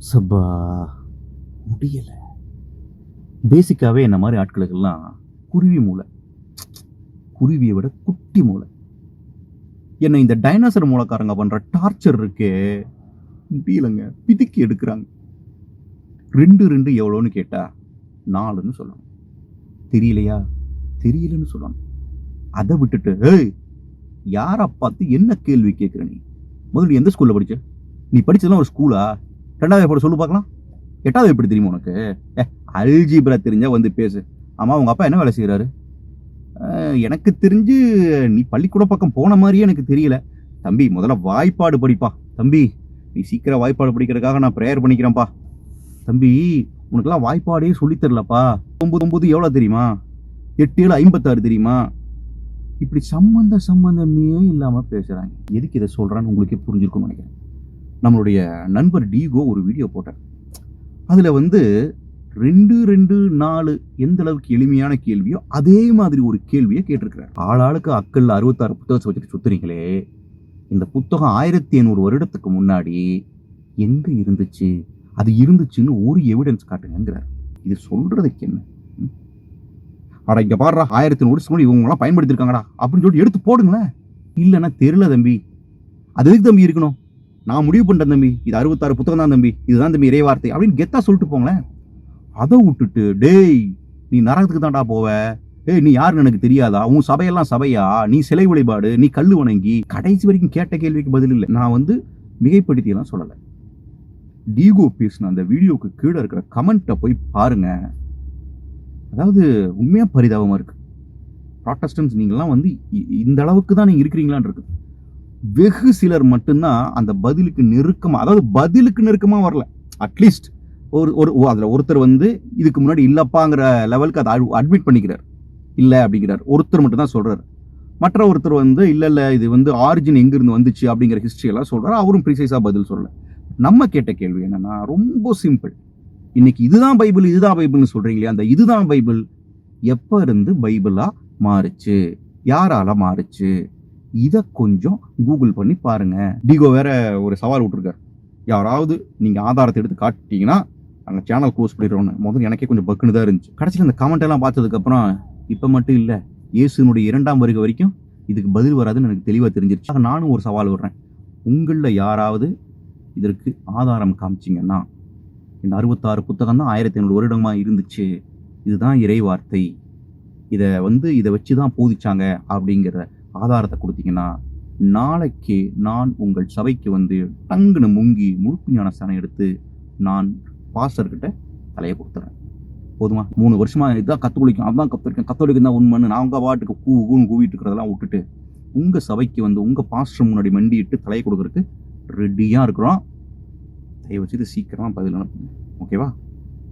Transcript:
சப்பா முடியல. பேசிக்காவே என்ன மாதிரி ஆட்களுக்கெல்லாம் குருவி மூளை. குருவியை விட குட்டி மூளை. என்ன இந்த டைனோசர் மூளைக்காரங்க பண்ற டார்ச்சர் இருக்கே முடியலங்க. பிதுக்கி எடுக்கிறாங்க. 2 2 எவ்வளோன்னு கேட்டா 4ன்னு சொல்லணும். தெரியலையா? தெரியலன்னு சொல்லணும். அதை விட்டுட்டு ஏய் யாரை பார்த்து என்ன கேள்வி கேட்குற நீ? முதல்ல எந்த ஸ்கூல்ல படிச்ச? நீ படிச்சதெல்லாம் ஒரு ஸ்கூலா? 2வது எப்படி சொல்லு பார்க்கலாம். 8வது எப்படி தெரியுமா உனக்கு? அல்ஜீப்ரா தெரிஞ்சா வந்து பேசு. ஆமா உங்க அப்பா என்ன வேலை செய்யறாரு? எனக்கு தெரிஞ்சு நீ பள்ளிக்கூட பக்கம் போன மாதிரியே எனக்கு தெரியல. தம்பி முதல்ல வாய்ப்பாடு படிப்பா. தம்பி நீ சீக்கிரம் வாய்ப்பாடு படிக்கிறதுக்காக நான் ப்ரேயர் பண்ணிக்கிறேன்ப்பா. தம்பி உனக்கெல்லாம் வாய்ப்பாடே சொல்லி தரலப்பா. 9 9 எவ்வளோ தெரியுமா? 8 7 56 தெரியுமா? இப்படி சம்பந்தமே இல்லாம பேசுறாங்க. எதுக்கு இதை சொல்றான்னு உங்களுக்கே புரிஞ்சிருக்கும்னு நினைக்கிறேன். நம்மளுடைய நண்பர் டீகோ ஒரு வீடியோ போட்டார். அதுல வந்து 2 2 4 எந்த அளவுக்கு எளிமையான கேள்வியோ அதே மாதிரி ஒரு கேள்வியை கேட்டிருக்கிறார். ஆளாளுக்கு அக்கல்ல 66 புத்தகத்தை வச்சுட்டு சுத்துறீங்களே, இந்த புத்தகம் 1500 வருடத்துக்கு முன்னாடி எங்க இருந்துச்சு? அது இருந்துச்சுன்னு ஒரு எவிடன்ஸ் காட்டுங்கிறார். இது சொல்றதுக்கு என்ன? அட இங்க பாடுறா 1500 வருஷத்துக்கு முன்னாடி இவங்க எல்லாம் பயன்படுத்திருக்காங்கடா அப்படின்னு சொல்லி எடுத்து போடுங்களேன். இல்லைன்னா தெரியல தம்பி. அது எதுக்கு தம்பி இருக்கணும்? நான் முடிவு பண்ணிட்டேன் தம்பி, இது 66 புத்தகம் தான் தம்பி, இதுதான் தம்பி இறைவார்த்தை அப்படின்னு கெத்தா சொல்லிட்டு போங்களேன். அதை விட்டுட்டு டேய் நீ நரகத்துக்கு தான்டா போவ, ஏய் நீ யாருன்னு எனக்கு தெரியாதா, உன் சபையெல்லாம் சபையா, நீ சிலை வழிபாடு, நீ கல்லு வணங்கி, கடைசி வரைக்கும் கேட்ட கேள்விக்கு பதில் இல்லை. நான் வந்து மிகைப்படுத்தியெல்லாம் சொல்லலை. டீகோ பேசின அந்த வீடியோக்கு கீழே இருக்கிற கமெண்ட்டை போய் பாருங்க. அதாவது உண்மையா பரிதாபமா இருக்கு. ப்ராட்டஸ்டன்ஸ் நீங்கள்லாம் வந்து இந்த அளவுக்கு தான் நீங்க இருக்கிறீங்களான்னு இருக்கு. வெகு சிலர் மட்டும்தான் அந்த பதிலுக்கு நெருக்கமா, அதாவது பதிலுக்கு நெருக்கமா வரல. அட்லீஸ்ட் அதுல ஒருத்தர் வந்து இதுக்கு முன்னாடி இல்லப்பாங்கிற லெவலுக்கு அதை அட்மிட் பண்ணிக்கிறார், இல்லை அப்படிங்கிறார். ஒருத்தர் மட்டும் தான் சொல்றாரு. மற்ற ஒருத்தர் வந்து இல்ல இது வந்து ஆரிஜின் எங்க இருந்து வந்துச்சு அப்படிங்கிற ஹிஸ்டரி எல்லாம் சொல்றாரு. அவரும் ப்ரிசைஸா பதில் சொல்லல. நம்ம கேட்ட கேள்வி என்னன்னா ரொம்ப சிம்பிள். இன்னைக்கு இதுதான் பைபிள் இதுதான் பைபிள்னு சொல்றீங்களே, அந்த இதுதான் பைபிள் எப்ப இருந்து பைபிளா மாறுச்சு? யாரால மாறுச்சு? இதை கொஞ்சம் கூகுள் பண்ணி பாருங்க. டீகோ வேற ஒரு சவால் விட்டுருக்காரு. யாராவது நீங்க ஆதாரத்தை எடுத்து காட்டிட்டீங்கன்னா அங்கே சேனல் க்ளோஸ் பண்ணிடுறோன்னு. முதல்ல எனக்கே கொஞ்சம் பக்குன்னு தான் இருந்துச்சு. கடைசியில் இந்த கமெண்ட் எல்லாம் பார்த்ததுக்கப்புறம் இப்போ மட்டும் இல்லை, இயேசுனுடைய 2ஆம் வருகை வரைக்கும் இதுக்கு பதில் வராதுன்னு எனக்கு தெளிவாக தெரிஞ்சிருச்சு. நானும் ஒரு சவால் விடுறேன். உங்களில் யாராவது இதற்கு ஆதாரம் காமிச்சிங்கன்னா, இந்த 66 புத்தகம் தான் 1500 வருடமாக இருந்துச்சு, இதுதான் இறை வார்த்தை, இதை வச்சு தான் போதிச்சாங்க அப்படிங்கிற ஆதாரத்தை கொடுத்தீங்கன்னா, நாளைக்கே நான் உங்கள் சபைக்கு வந்து டங்குன்னு முங்கி முழுக்கு ஞானஸ்தானம் எடுத்து நான் பாஸ்டர்கிட்ட தலையை கொடுத்துறேன். போதுமா? 3 வருஷமா இதுதான் கத்தோலிக்கம், அதுதான் கத்தோலிக்கம் தான் உண்மைன்னு நான் உங்க பாட்டுக்கு கூன்னு கூவிட்டு இருக்கிறதெல்லாம் விட்டுட்டு உங்க சபைக்கு வந்து உங்க பாஸ்டர் முன்னாடி மண்டிட்டு தலையை கொடுக்கறதுக்கு ரெடியா இருக்கிறோம். தயவு செய்து சீக்கிரமா பதில் அனுப்புங்க. ஓகேவா?